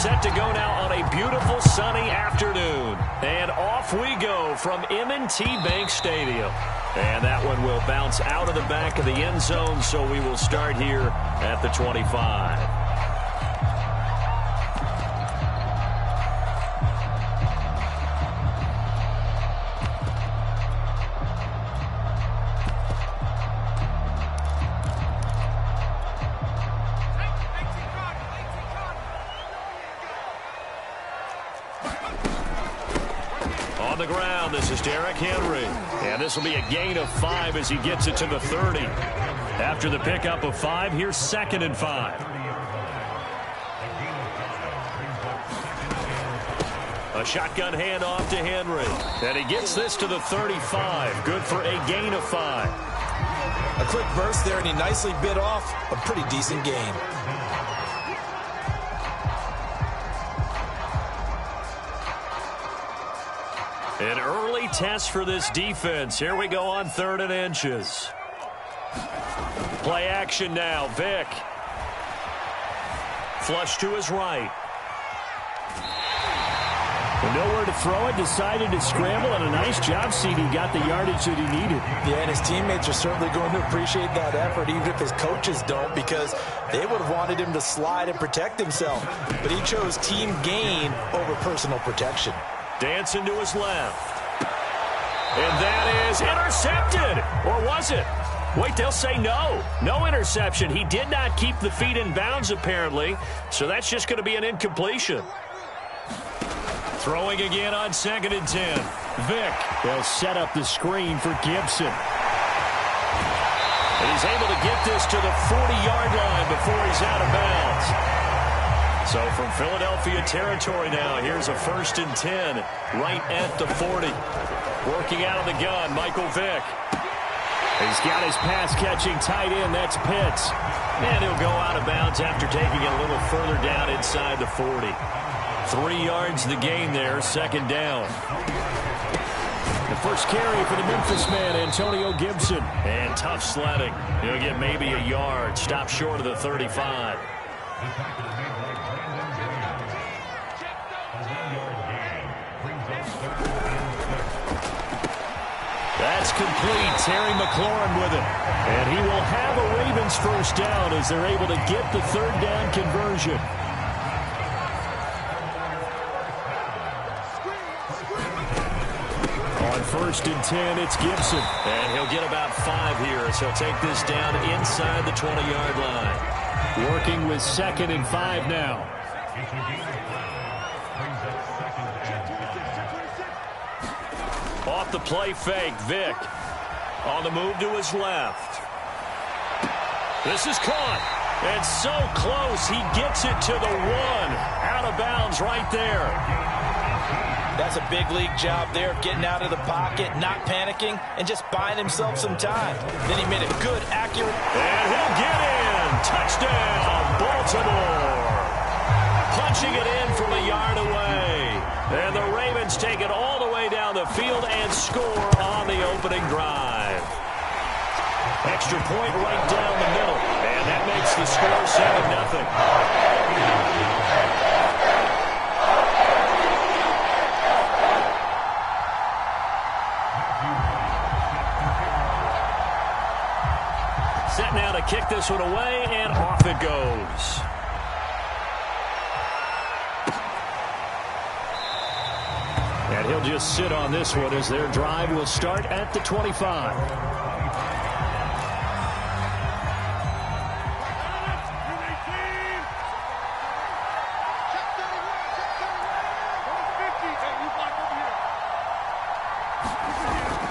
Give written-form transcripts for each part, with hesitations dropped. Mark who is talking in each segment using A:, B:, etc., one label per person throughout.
A: set to go now on a beautiful sunny afternoon. And off we go from M&T Bank Stadium. And that one will bounce out of the back of the end zone, so we will start here at the 25. On the ground, this is Derrick Henry. And this will be a gain of 5 as he gets it to the 30. After the pickup of 5, here's 2nd and 5. A shotgun handoff to Henry. And he gets this to the 35. Good for a gain of 5.
B: A quick burst there, and he nicely bit off a pretty decent gain.
A: An early test for this defense. Here we go on 3rd and inches. Play action now. Vick. Flush to his right.
C: With nowhere to throw it, decided to scramble, and a nice job, CD. Got the yardage that he needed.
B: Yeah, and his teammates are certainly going to appreciate that effort, even if his coaches don't, because they would have wanted him to slide and protect himself. But he chose team gain over personal protection.
A: Dancing to his left. And that is intercepted. Or was it? Wait, they'll say no. No interception. He did not keep the feet in bounds, apparently. So that's just going to be an incompletion. Throwing again on 2nd and 10. Vick.
C: They'll set up the screen for Gibson.
A: And he's able to get this to the 40-yard line before he's out of bounds. So from Philadelphia territory now, here's a 1st and 10 right at the 40. Working out of the gun, Michael Vick.
C: He's got his pass-catching tight end. That's Pitts.
A: And he'll go out of bounds after taking it a little further down inside the 40. 3 yards the gain there, 2nd down.
C: The first carry for the Memphis man, Antonio Gibson.
A: And tough sledding. He'll get maybe a yard. Stop short of the 35. That's complete. Terry McLaurin with it. And he will have a Ravens first down as they're able to get the 3rd down conversion.
C: On 1st and 10, it's Gibson.
A: And he'll get about 5 here as he'll take this down inside the 20-yard line.
C: Working with 2nd and 5 now.
A: Off the play fake, Vick. On the move to his left. This is caught. And so close, he gets it to the 1. Out of bounds right there.
B: That's a big league job there of getting out of the pocket, not panicking, and just buying himself some time. Then he made a good, accurate...
A: And he'll get in. Touchdown, Baltimore. Punching it in from a yard away. And the Ravens take it all the way down the field and score on the opening drive. Extra point right down the middle. And that makes the score 7-0. Set now to kick this one away, and off it goes. And he'll just sit on this one as their drive will start at the 25.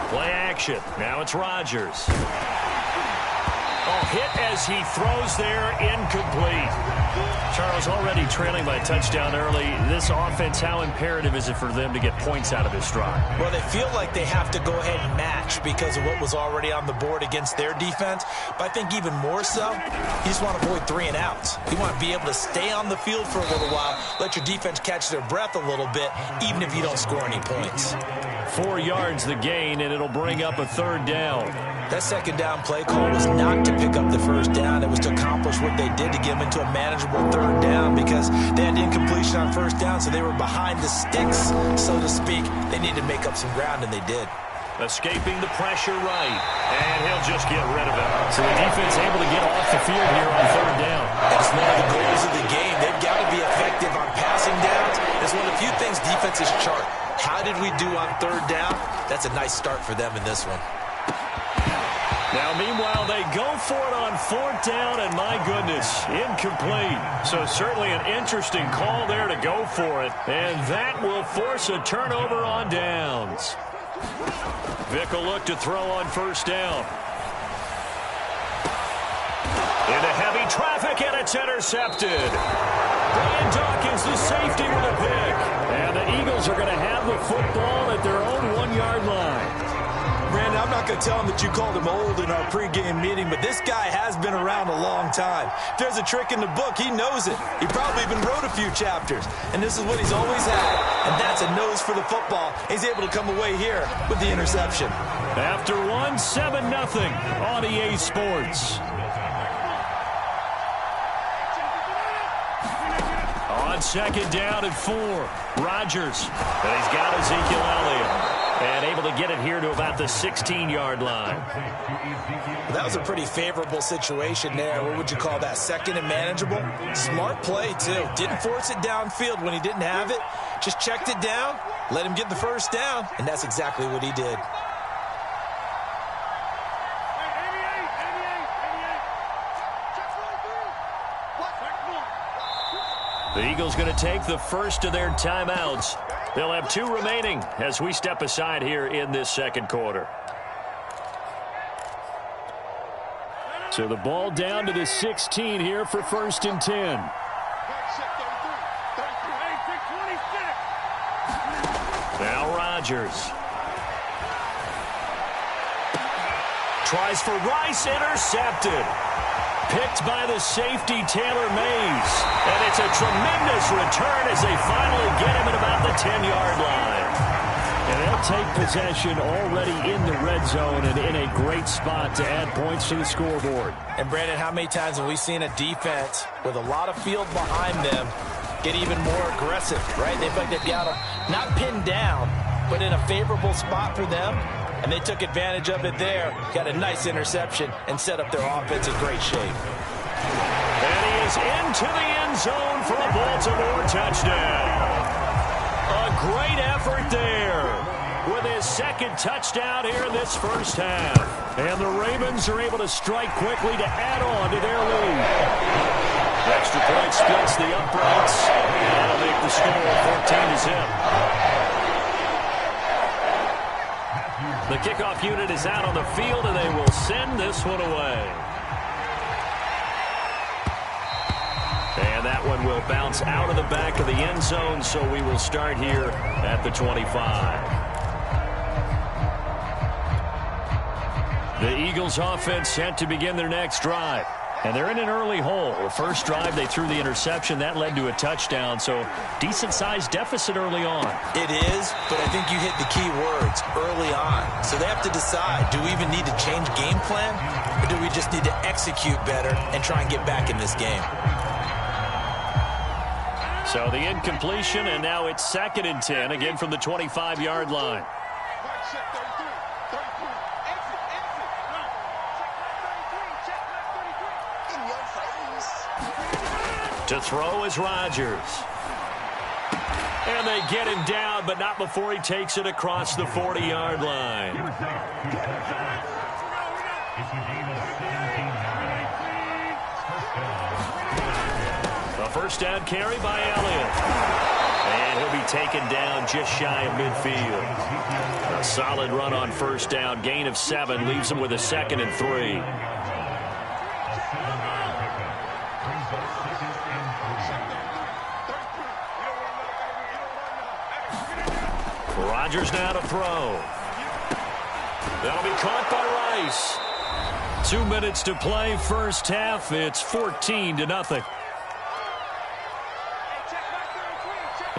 A: Play action. Now it's Rodgers. Oh, hit as he throws there, incomplete. Charles, already trailing by a touchdown early. This offense, how imperative is it for them to get points out of this drive?
B: Well, they feel like they have to go ahead and match because of what was already on the board against their defense. But I think even more so, you just want to avoid 3 and outs. You want to be able to stay on the field for a little while, let your defense catch their breath a little bit, even if you don't score any points.
A: 4 yards the gain, and it'll bring up a 3rd down.
B: That second down play call was not to pick up the first down. It was to accomplish what they did to get them into a manageable third down because they had incompletion on first down, so they were behind the sticks, so to speak. They needed to make up some ground, and they did.
A: Escaping the pressure right, and he'll just get rid of it.
C: So the defense able to get off the field here on third down.
B: It's one of the goals of the game. They've got to be effective on passing downs. It's one of the few things defenses chart. How did we do on third down? That's a nice start for them in this one.
A: Now, meanwhile, they go for it on fourth down, and my goodness, incomplete. So certainly an interesting call there to go for it, and that will force a turnover on downs. Vick will look to throw on first down. Into heavy traffic, and it's intercepted. Brian Dawkins, the safety, with a pick. And the Eagles are going to have the football at their own 1-yard line.
B: Brandon, I'm not going to tell him that you called him old in our pregame meeting, but this guy has been around a long time. If there's a trick in the book, he knows it. He probably even wrote a few chapters, and this is what he's always had, and that's a nose for the football. He's able to come away here with the interception.
A: After 7-0 on EA Sports. On second down and 4, Rodgers, and he's got Ezekiel Elliott. And able to get it here to about the 16-yard line.
B: Well, that was a pretty favorable situation there. What would you call that? Second and manageable? Smart play, too. Didn't force it downfield when he didn't have it. Just checked it down, let him get the first down, and that's exactly what he did.
A: The Eagles going to take the first of their timeouts. They'll have 2 remaining as we step aside here in this second quarter.
C: So the ball down to the 16 here for 1st and 10.
A: Now Rodgers. Tries for Rice, intercepted. Picked by the safety, Taylor Mays. And it's a tremendous return as they finally get him at about the 10-yard line.
C: And they'll take possession already in the red zone and in a great spot to add points to the scoreboard.
B: And, Brandon, how many times have we seen a defense with a lot of field behind them get even more aggressive, right? They feel like they've got them not pinned down, but in a favorable spot for them. And they took advantage of it there, got a nice interception, and set up their offense in great shape.
A: And he is into the end zone for a Baltimore touchdown. A great effort there with his second touchdown here in this first half. And the Ravens are able to strike quickly to add on to their lead. Extra point splits the uprights. That'll make the score 14-0. The kickoff unit is out on the field, and they will send this one away. And that one will bounce out of the back of the end zone, so we will start here at the 25. The Eagles offense set to begin their next drive. And they're in an early hole. The first drive, they threw the interception. That led to a touchdown, so decent-sized deficit early on.
B: It is, but I think you hit the key words, early on. So they have to decide, do we even need to change game plan, or do we just need to execute better and try and get back in this game?
A: So the incompletion, and now it's 2nd and 10, again from the 25-yard line. To throw is Rodgers. And they get him down, but not before he takes it across the 40-yard line. A first down carry by Elliott. And he'll be taken down just shy of midfield. A solid run on first down. Gain of 7 leaves him with a 2nd and 3. Rodgers now to throw. That'll be caught by Rice. 2 minutes to play first half. It's 14-0.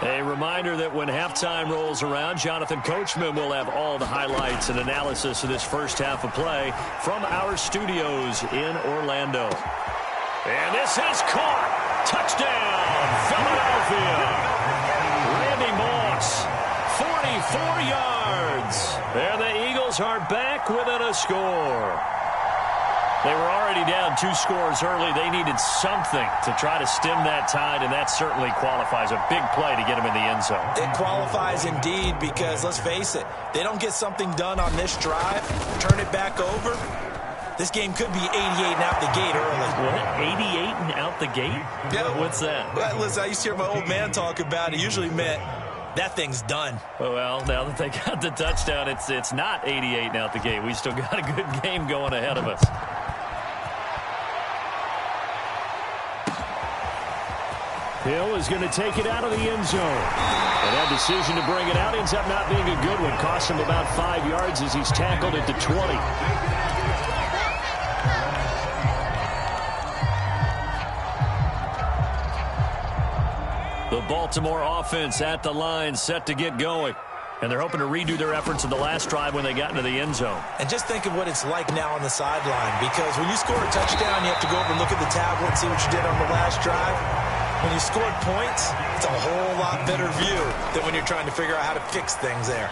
C: A reminder that when halftime rolls around, Jonathan Coachman will have all the highlights and analysis of this first half of play from our studios in Orlando. And this is caught. Touchdown, Philadelphia. Randy Moss, 44 yards. And the Eagles are back within a score. They were already down 2 scores early. They needed something to try to stem that tide, and that certainly qualifies. A big play to get them in the end zone.
B: It qualifies indeed because, let's face it, they don't get something done on this drive, turn it back over, this game could be 88 and out the gate early.
C: What? 88 and out the gate?
B: Yeah.
C: What's that?
B: Well, listen, I used to hear my old man talk about it. It usually meant that thing's done.
C: Well, now that they got the touchdown, it's not 88 and out the gate. We still got a good game going ahead of us. Hill is going to take it out of the end zone. And that decision to bring it out ends up not being a good one. Costs him about 5 yards as he's tackled at the 20. The Baltimore offense at the line, set to get going. And they're hoping to redo their efforts in the last drive when they got into the end zone.
B: And just think of what it's like now on the sideline, because when you score a touchdown, you have to go over and look at the tablet and see what you did on the last drive. When you scored points, it's a whole lot better view than when you're trying to figure out how to fix things there.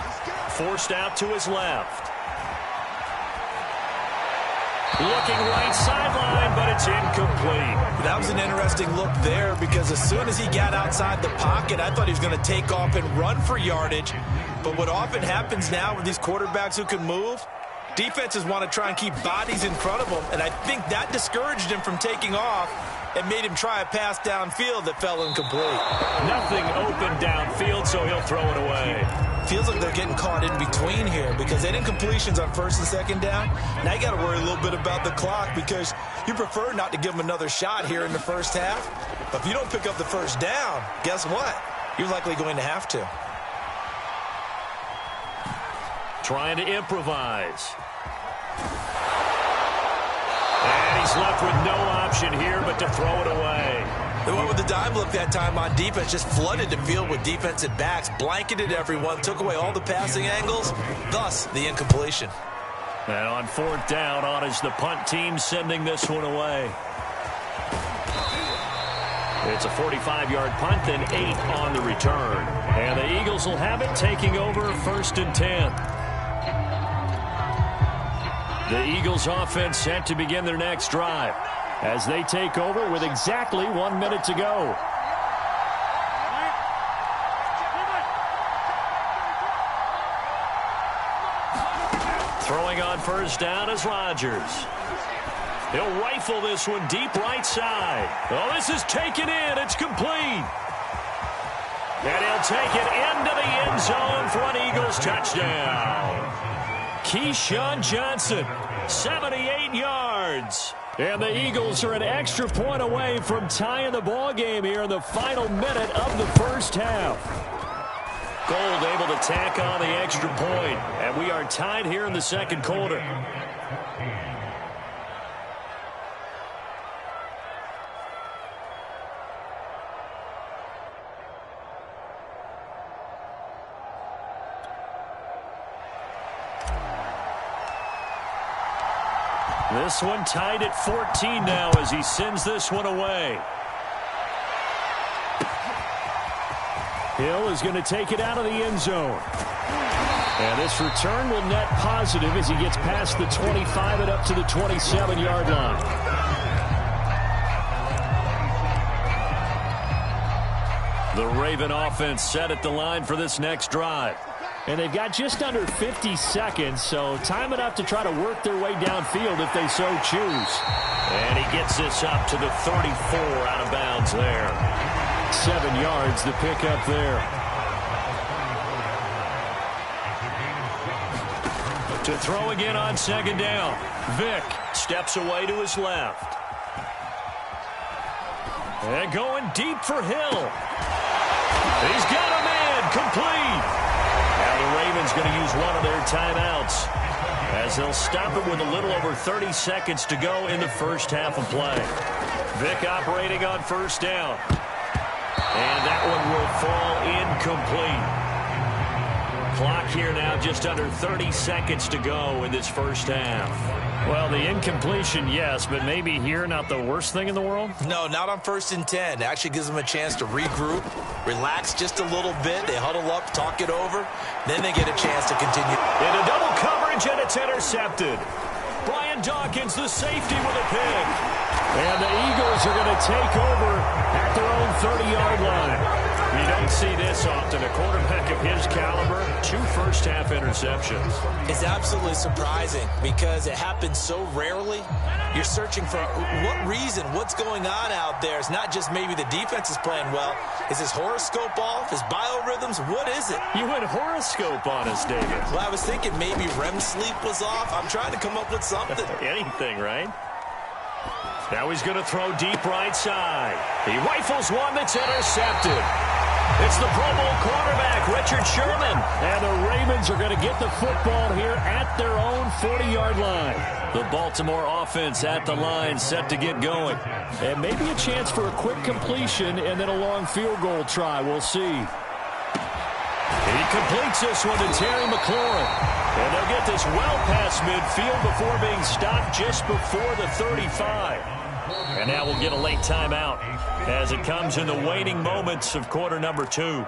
C: Forced out to his left. Looking right sideline, but it's incomplete.
B: That was an interesting look there because as soon as he got outside the pocket, I thought he was going to take off and run for yardage. But what often happens now with these quarterbacks who can move, defenses want to try and keep bodies in front of them, and I think that discouraged him from taking off and made him try a pass downfield that fell incomplete.
C: Nothing open downfield, so he'll throw it away.
B: Feels like they're getting caught in between here because they didn't completions on first and second down. Now you got to worry a little bit about the clock because you prefer not to give them another shot here in the first half. But if you don't pick up the first down, guess what? You're likely going to have to.
C: Trying to improvise. And he's left with no option here but to throw it away.
B: They went with the dime look that time on defense, just flooded the field with defensive backs, blanketed everyone, took away all the passing angles, thus the incompletion.
C: And on fourth down, on is the punt team sending this one away. It's a 45-yard punt and 8 on the return. And the Eagles will have it, taking over first and 10. The Eagles offense set to begin their next drive as they take over with exactly 1 minute to go. Throwing on first down is Rodgers. He'll rifle this one deep right side. Oh, this is taken in. It's complete. And he'll take it into the end zone for an Eagles touchdown. Keyshawn Johnson, 78 yards. And the Eagles are an extra point away from tying the ball game here in the final minute of the first half. Gold able to tack on the extra point, and we are tied here in the second quarter. This one tied at 14 now as he sends this one away. Hill is going to take it out of the end zone. And this return will net positive as he gets past the 25 and up to the 27-yard line. The Raven offense set at the line for this next drive. And they've got just under 50 seconds, so time enough to try to work their way downfield if they so choose. And he gets this up to the 34 out of bounds there. 7 yards the pickup there. To throw again on second down. Vick steps away to his left. And going deep for Hill. He's got a man complete. Now the Ravens going to use one of their timeouts as they'll stop it with a little over 30 seconds to go in the first half of play. Vick operating on first down. And that one will fall
A: incomplete. Clock here now just under 30 seconds to go in this first half.
C: Well, the incompletion, yes, but maybe here not the worst thing in the world?
B: No, not on 1st and 10. It actually gives them a chance to regroup, relax just a little bit. They huddle up, talk it over. Then they get a chance to continue.
A: Into double coverage, and it's intercepted. Brian Dawkins, the safety, with a pick.
C: And the Eagles are going to take over at their own 30-yard line.
A: You don't see this often. A quarterback of his caliber, 2 first-half interceptions.
B: It's absolutely surprising because it happens so rarely. You're searching for what reason, what's going on out there. It's not just maybe the defense is playing well. Is his horoscope off? His biorhythms? What is it?
A: You went horoscope on us, David.
B: Well, I was thinking maybe REM sleep was off. I'm trying to come up with something.
A: Anything, right? Now he's going to throw deep right side. He rifles one that's intercepted. It's the Pro Bowl quarterback, Richard Sherman.
C: And the Ravens are going to get the football here at their own 40-yard line.
A: The Baltimore offense at the line, set to get going.
C: And maybe a chance for a quick completion and then a long field goal try. We'll see.
A: He completes this one to Terry McLaurin. And they'll get this well past midfield before being stopped just before the 35. And now we'll get a late timeout as it comes in the waning moments of quarter number 2.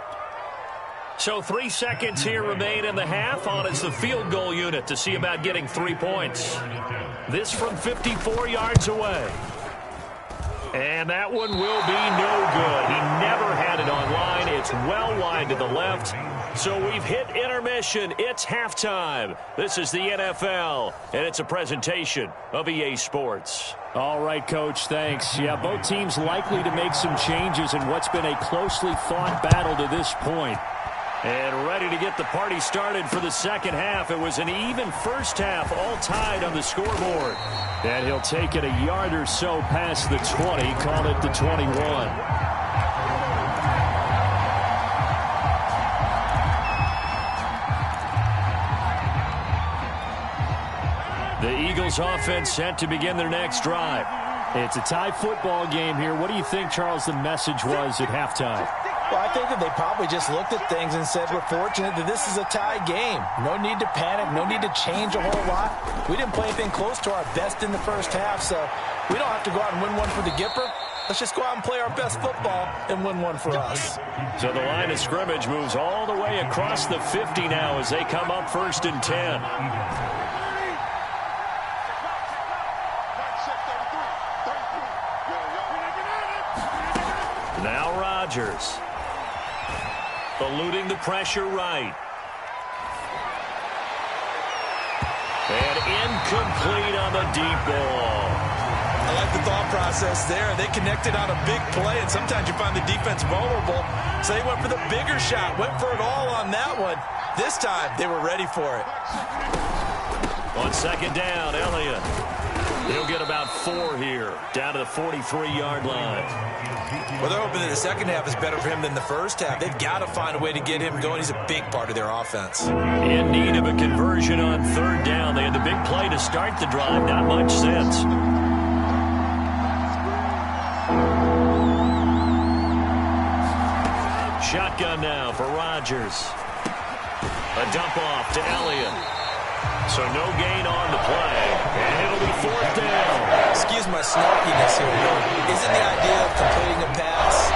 A: So 3 seconds here remain in the half. On is the field goal unit to see about getting 3 points. This from 54 yards away. And that one will be no good. He never had it on line. It's well wide to the left. So we've hit intermission. It's halftime. This is the NFL, and it's a presentation of EA Sports.
C: All right, Coach, thanks. Yeah, both teams likely to make some changes in what's been a closely fought battle to this point.
A: And ready to get the party started for the second half. It was an even first half, all tied on the scoreboard.
C: And he'll take it a yard or so past the 20, call it the 21.
A: The Eagles offense set to begin their next drive.
C: It's a tie football game here. What do you think, Charles, the message was at halftime?
B: Well, I think that they probably just looked at things and said, we're fortunate that this is a tie game. No need to panic. No need to change a whole lot. We didn't play anything close to our best in the first half, so we don't have to go out and win one for the Gipper. Let's just go out and play our best football and win one for us.
A: So the line of scrimmage moves all the way across the 50 now as they come up 1st and 10. Now Rodgers. Eluding the pressure right. And incomplete on the deep ball.
B: I like the thought process there. They connected on a big play, and sometimes you find the defense vulnerable. So they went for the bigger shot, went for it all on that one. This time, they were ready for it.
A: On 2nd down, Elliott. He'll get about 4 here, down to the 43-yard line.
B: Well, they're hoping that the second half is better for him than the first half. They've got to find a way to get him going. He's a big part of their offense.
A: In need of a conversion on 3rd down. They had the big play to start the drive. Not much sense. Shotgun now for Rodgers. A dump off to Elliott. So no gain on the play, and it'll be 4th down.
B: Excuse my snarkiness here, but isn't the idea of completing a pass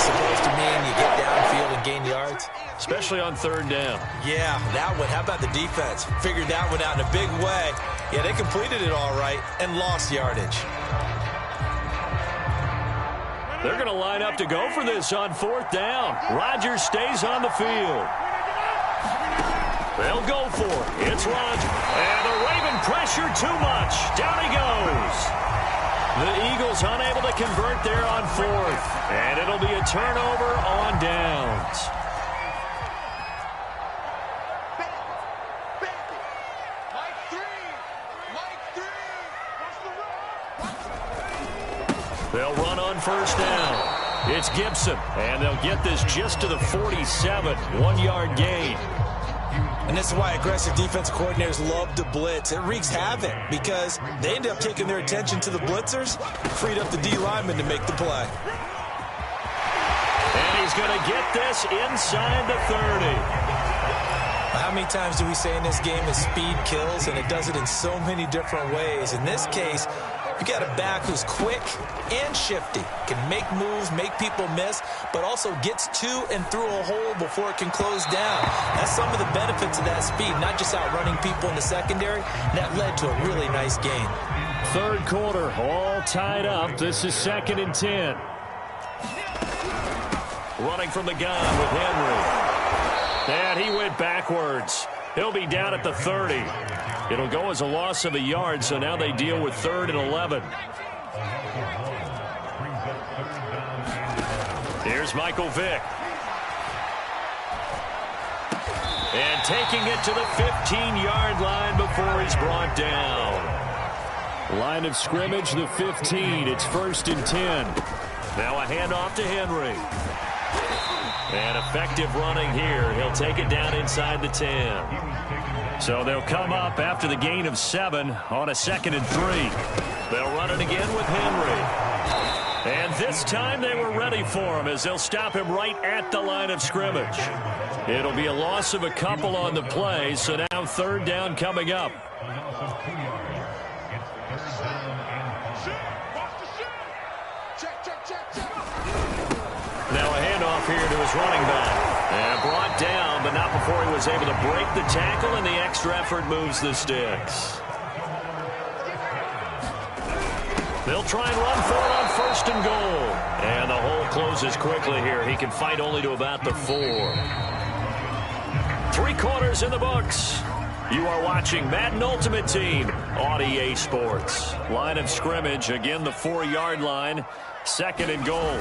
B: supposed to mean you get downfield and gain yards?
A: Especially on 3rd down.
B: Yeah, that one. How about the defense? Figured that one out in a big way. Yeah, they completed it all right and lost yardage.
A: They're going to line up to go for this on 4th down. Rodgers stays on the field. They'll go for it. It's Rodgers. And the Raven pressure too much. Down he goes. The Eagles unable to convert there on 4th. And it'll be a turnover on downs. They'll run on 1st down. It's Gibson. And they'll get this just to the 47. 1-yard gain.
B: And this is why aggressive defensive coordinators love to blitz. It wreaks havoc because they end up taking their attention to the blitzers, freed up the D lineman to make the play.
A: And he's going to get this inside the 30.
B: How many times do we say in this game that speed kills, and it does it in so many different ways? In this case, you got a back who's quick and shifty, can make moves, make people miss, but also gets to and through a hole before it can close down. That's some of the benefits of that speed, not just outrunning people in the secondary. That led to a really nice gain.
C: Third quarter, all tied up. This is 2nd and 10.
A: Running from the gun with Henry. And he went backwards. He'll be down at the 30. It'll go as a loss of a yard, so now they deal with 3rd and 11. Here's Michael Vick. And taking it to the 15-yard line before he's brought down.
C: Line of scrimmage, the 15. It's 1st and 10.
A: Now a handoff to Henry. And effective running here. He'll take it down inside the 10.
C: So they'll come up after the gain of 7 on a 2nd and 3.
A: They'll run it again with Henry. And this time they were ready for him as they'll stop him right at the line of scrimmage. It'll be a loss of a couple on the play, so now 3rd down coming up. Now a handoff here to his running back. And brought down, but not before he was able to break the tackle, and the extra effort moves the sticks. They'll try and run for it on 1st and goal. And the hole closes quickly here. He can fight only to about the 4. 3 quarters in the books. You are watching Madden Ultimate Team on EA Sports. Line of scrimmage, again the 4-yard line. 2nd and goal.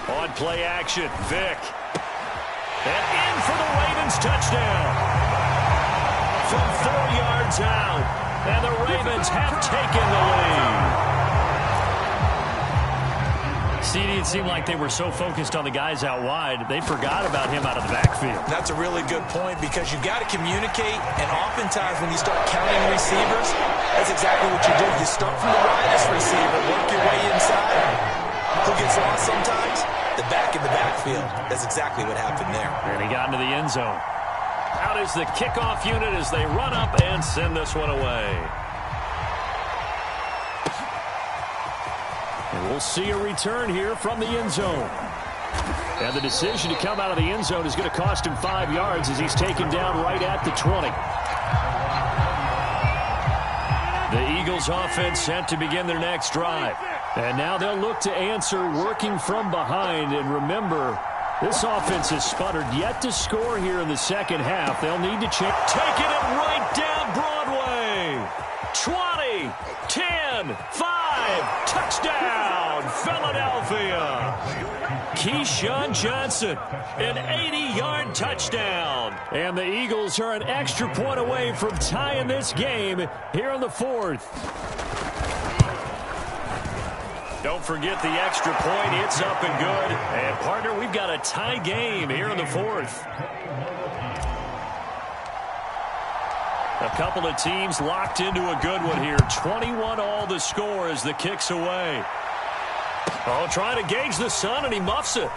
A: On play action, Vick. And in for the Ravens touchdown. From 4 yards out. And the Ravens have taken the lead.
C: CD, it seemed like they were so focused on the guys out wide, they forgot about him out of the backfield.
B: That's a really good point because you got to communicate, and oftentimes when you start counting receivers, that's exactly what you do. You start from the widest receiver, work your way inside. Who gets lost sometimes? The back in the backfield. That's exactly what happened there.
C: And he got into the end zone.
A: Out is the kickoff unit as they run up and send this one away.
C: And we'll see a return here from the end zone. And the decision to come out of the end zone is going to cost him 5 yards as he's taken down right at the 20. The Eagles offense set to begin their next drive. And now they'll look to answer working from behind. And remember, this offense has sputtered yet to score here in the second half. They'll need to check.
A: Taking it right down Broadway. 20, 10, 5, touchdown, Philadelphia. Keyshawn Johnson, an 80-yard touchdown.
C: And the Eagles are an extra point away from tying this game here in the 4th.
A: Don't forget the extra point. It's up and good. And, partner, we've got a tie game here in the 4th. A couple of teams locked into a good one here. 21 all the score as the kick's away. Oh, trying to gauge the sun, and he muffs it.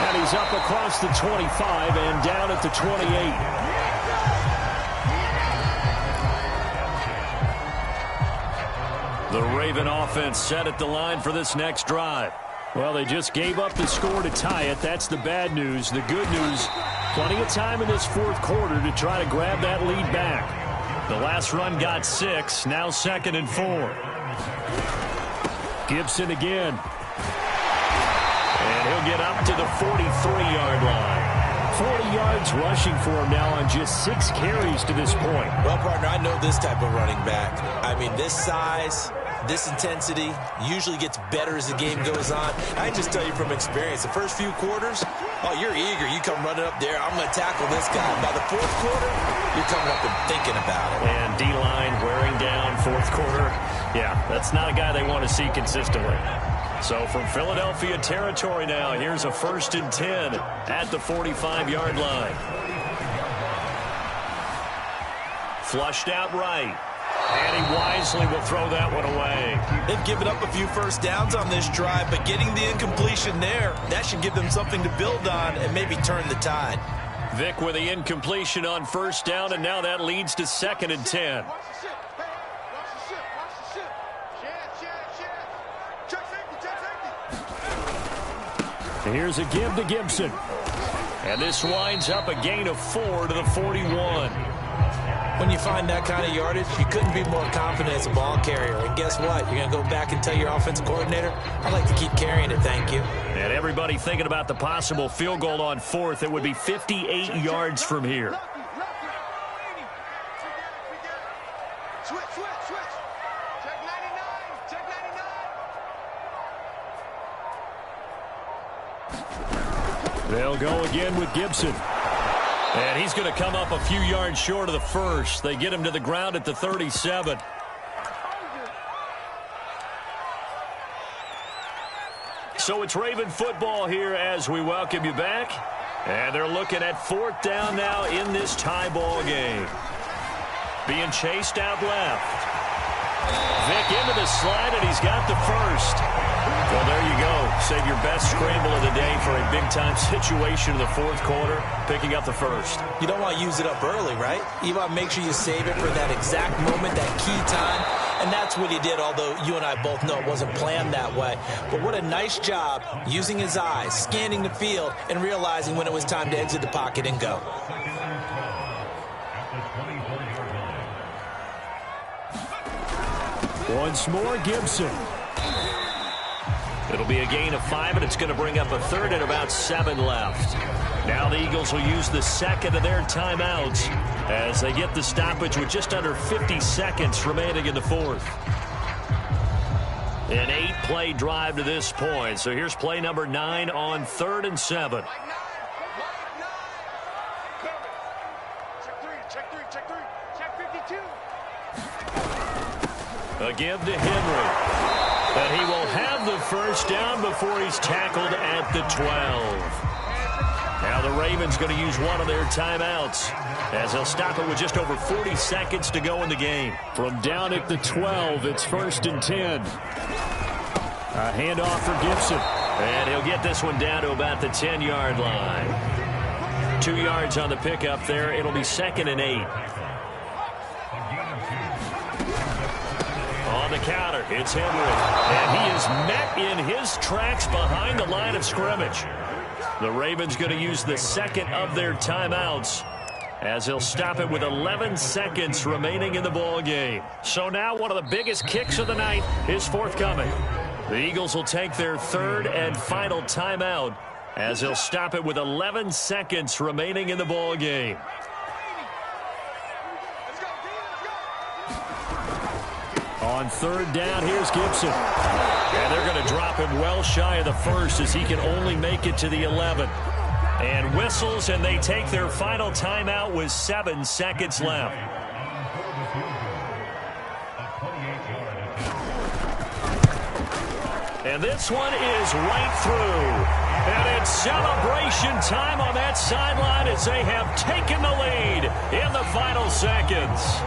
C: And he's up across the 25 and down at the 28.
A: The Raven offense set at the line for this next drive.
C: Well, they just gave up the score to tie it. That's the bad news. The good news, plenty of time in this 4th quarter to try to grab that lead back. The last run got 6, now 2nd and 4. Gibson again.
A: And he'll get up to the 43-yard line.
C: 40 yards rushing for him now on just 6 carries to this point.
B: Well, partner, I know this type of running back. I mean, this size, this intensity usually gets better as the game goes on. I can just tell you from experience, the first few quarters, oh, you're eager. You come running up there, I'm going to tackle this guy. By the 4th quarter, you're coming up and thinking about it.
A: And D-line wearing down 4th quarter. Yeah, that's not a guy they want to see consistently. So from Philadelphia territory now, here's a 1st and 10 at the 45-yard line. Flushed out right. And he wisely will throw that one away.
B: They've given up a few first downs on this drive, but getting the incompletion there, that should give them something to build on and maybe turn the tide.
A: Vic with the incompletion on first down, and now that leads to 2nd and 10. Here's a give to Gibson. And this winds up a gain of 4 to the 41.
B: When you find that kind of yardage, you couldn't be more confident as a ball carrier. And guess what? You're going to go back and tell your offensive coordinator, I'd like to keep carrying it, thank you.
A: And everybody thinking about the possible field goal on 4th. It would be 58 yards from here.
D: Switch. Check 99. Check 99.
A: They'll go again with Gibson. And he's going to come up a few yards short of the first. They get him to the ground at the 37. So it's Raven football here as we welcome you back. And they're looking at 4th down now in this tie ball game. Being chased out left. Vic into the slide, and he's got the first. Well, there you go. Save your best scramble of the day for a big-time situation in the 4th quarter, picking up the first.
B: You don't want to use it up early, right? You want to make sure you save it for that exact moment, that key time. And that's what he did, although you and I both know it wasn't planned that way. But what a nice job using his eyes, scanning the field, and realizing when it was time to exit the pocket and go.
A: Once more, Gibson. It'll be a gain of 5, and it's going to bring up a 3rd and about 7 left. Now the Eagles will use the 2nd of their timeouts as they get the stoppage with just under 50 seconds remaining in the 4th. An 8-play drive to this point. So here's play number 9 on 3rd and 7. A give to Henry. And he will have the first down before he's tackled at the 12. Now the Ravens going to use one of their timeouts as they'll stop it with just over 40 seconds to go in the game. From down at the 12, it's 1st and 10. A handoff for Gibson. And he'll get this one down to about the 10-yard line. 2 yards on the pickup there. It'll be 2nd and 8. On the counter, it's Henry. And he is met in his tracks behind the line of scrimmage. The Ravens going to use the 2nd of their timeouts as he'll stop it with 11 seconds remaining in the ball game. So now one of the biggest kicks of the night is forthcoming. The Eagles will take their 3rd and final timeout as he'll stop it with 11 seconds remaining in the ball game. On 3rd down, here's Gibson. And they're going to drop him well shy of the first as he can only make it to the 11. And whistles, and they take their final timeout with 7 seconds left. And this one is right through. And it's celebration time on that sideline as they have taken the lead in the final seconds.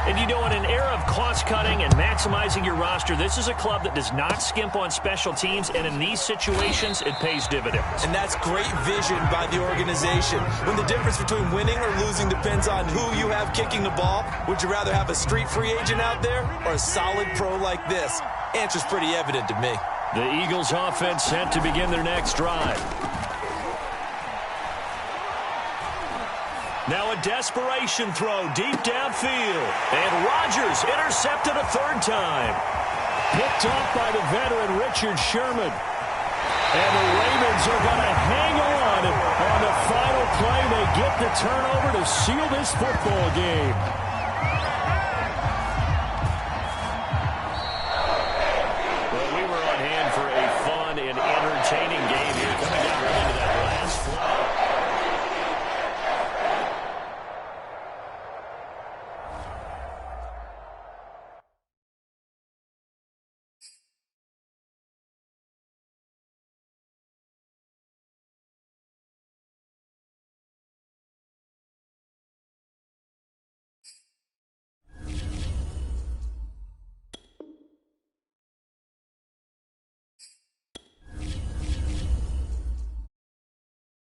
A: And you know, in an era of cost-cutting and maximizing your roster, this is a club that does not skimp on special teams, and in these situations, it pays dividends.
B: And that's great vision by the organization. When the difference between winning or losing depends on who you have kicking the ball, would you rather have a street free agent out there or a solid pro like this? Answer's pretty evident to me.
A: The Eagles offense set to begin their next drive. Now a desperation throw deep downfield. And Rodgers intercepted a 3rd time. Picked off by the veteran Richard Sherman. And the Ravens are going to hang on the final play. They get the turnover to seal this football game. Well, we were on hand for